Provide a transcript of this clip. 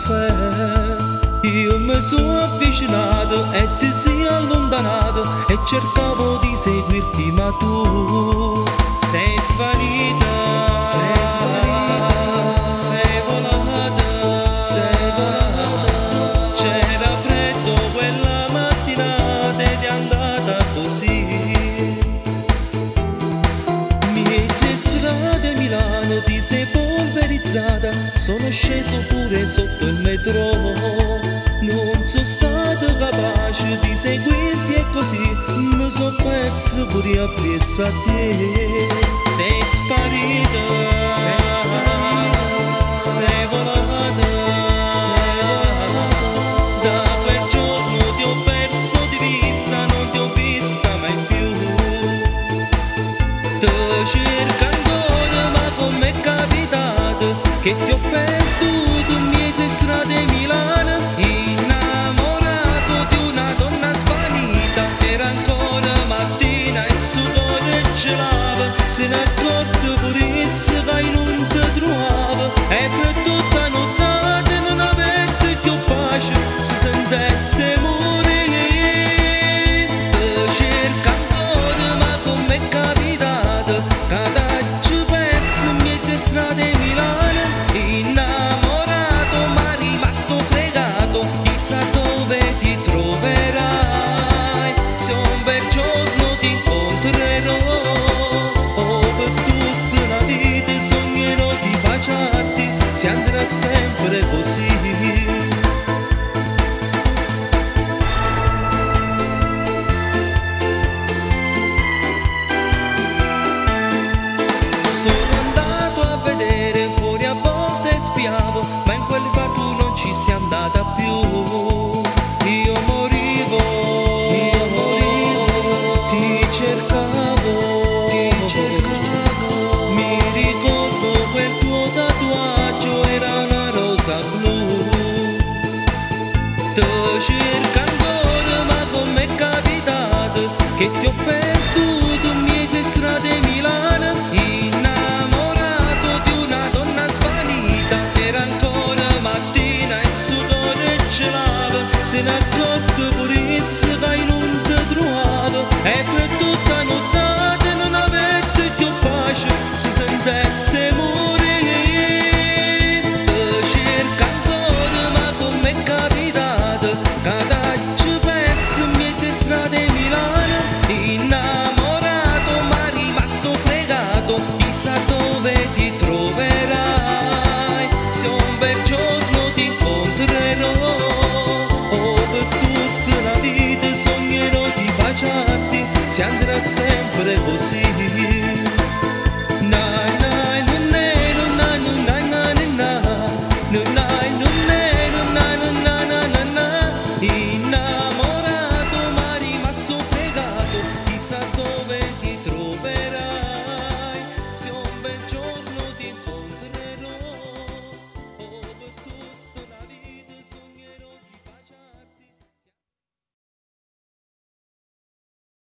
caffè. Io mi sono avvicinato e ti sei allontanato e cercavo di seguirti ma tu sei svanita, sei svanita, sei volata, sei volata. C'era freddo quella mattinata ed è andata così. Miese strade Milano ti sei polverizzata, sono sceso pure sotto il metro. Non sono stato capace di seguirti e così mi sono perso pure appresso a te. Sei sparita, sei sparita, sei volata, sei volata. Da quel giorno ti ho perso di vista, non ti ho vista mai più. Ti cerco ancora ma come è capitato che ti ho perduto in mezzo strade Milano. Se ne accorto pure se vai non ti trovavo e per tutta notte non avete più pace, si sentette morire. Ti cerco ancora ma come è capitato che ci perso in mezzo strade Milano. Innamorato ma rimasto fregato, chissà dove ti troverai, se un bel giorno ti incontrerò. Si andrà sempre così. Sono andato a vedere fuori, a volte spiavo, ma in quel bar tu non ci sei andata più. Io morivo, ti cercavo, mi ricordo quel tuo tatuaggio, era una rosa blu. Ti cerco ancora ma come è capitato che ti ho perduto in mezzo strade Milano. Innamorato di una donna svanita, era ancora mattina e sudore gelava. Se ne accorto pure se vai non ti trovavo e per tutta notte non avete più pace, si sentette morire. Chissà dove ti troverai, se un bel giorno ti incontrerò. Oh, per tutta la vita sognerò di baciarti, si andrà sempre così. Na na na na na na na na na na na.